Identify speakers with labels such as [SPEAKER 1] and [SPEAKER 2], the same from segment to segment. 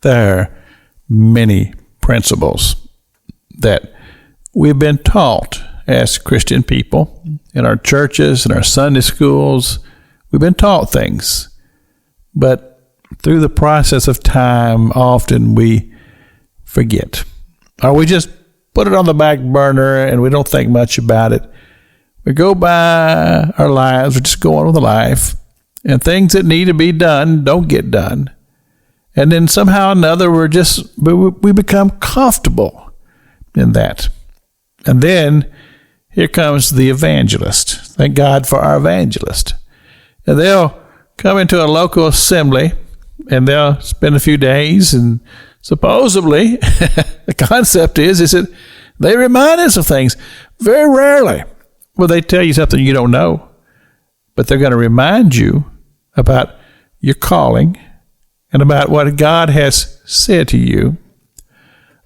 [SPEAKER 1] There are many principles that we've been taught as Christian people in our churches, in our Sunday schools. We've been taught things, but through the process of time, often we forget, or we just put it on the back burner and we don't think much about it. We go by our lives, we're just going with life, and things that need to be done don't get done. And then somehow or another, we become comfortable in that. And then here comes the evangelist. Thank God for our evangelist. And they'll come into a local assembly and they'll spend a few days, and supposedly the concept is that they remind us of things. Very rarely will they tell you something you don't know, but they're going to remind you about your calling and about what God has said to you.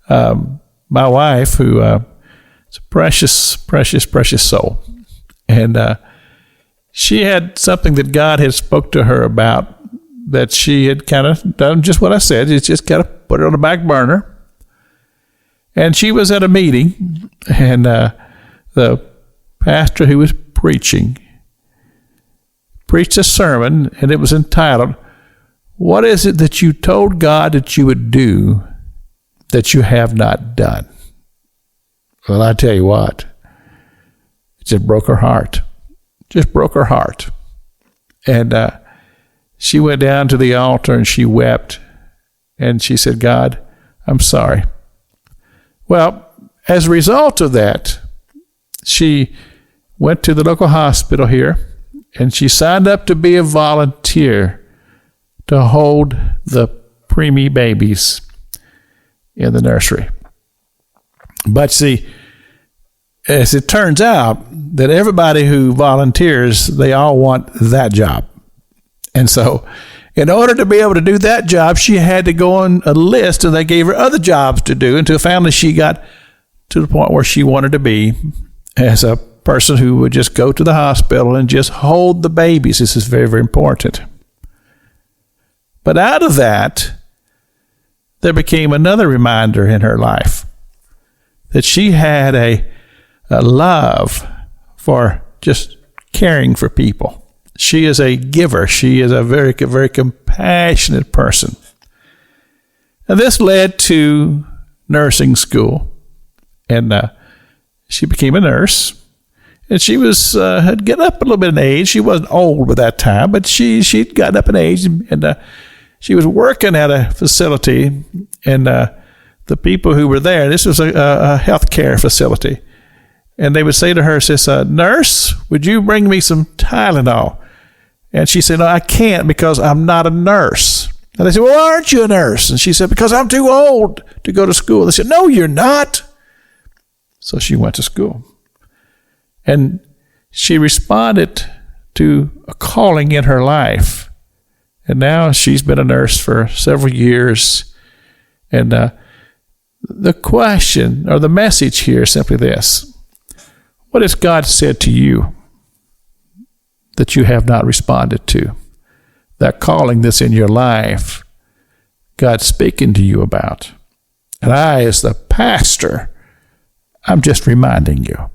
[SPEAKER 1] My wife, who is a precious, precious, precious soul, and she had something that God had spoke to her about that she had kind of done just what I said. It's just kind of put it on the back burner. And she was at a meeting, and the pastor who was preached a sermon, and it was entitled, "What is it that you told God that you would do that you have not done?" Well, I tell you what, it just broke her heart. Just broke her heart. And she went down to the altar and she wept. And she said, "God, I'm sorry." Well, as a result of that, she went to the local hospital here and she signed up to be a volunteer to hold the preemie babies in the nursery. But see, as it turns out, that everybody who volunteers, they all want that job. And so in order to be able to do that job, she had to go on a list, and they gave her other jobs to do. Until finally she got to the point where she wanted to be as a person who would just go to the hospital and just hold the babies. This is very, very important. But out of that, there became another reminder in her life that she had a love for just caring for people. She is a giver. She is a very, very compassionate person. And this led to nursing school. And she became a nurse. And she was had gotten up a little bit in age. She wasn't old by that time, but she'd gotten up in age, and she was working at a facility. And the people who were there, this was a healthcare facility, and they would say to her, says, "Nurse, would you bring me some Tylenol?" And she said, "No, I can't because I'm not a nurse." And they said, "Well, aren't you a nurse?" And she said, "Because I'm too old to go to school." They said, "No, you're not." So she went to school. And she responded to a calling in her life. And now she's been a nurse for several years. And the question or the message here is simply this: what has God said to you that you have not responded to? That calling that's in your life, God's speaking to you about. And I, as the pastor, I'm just reminding you.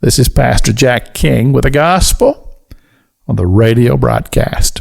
[SPEAKER 1] This is Pastor Jack King with the gospel on the radio broadcast.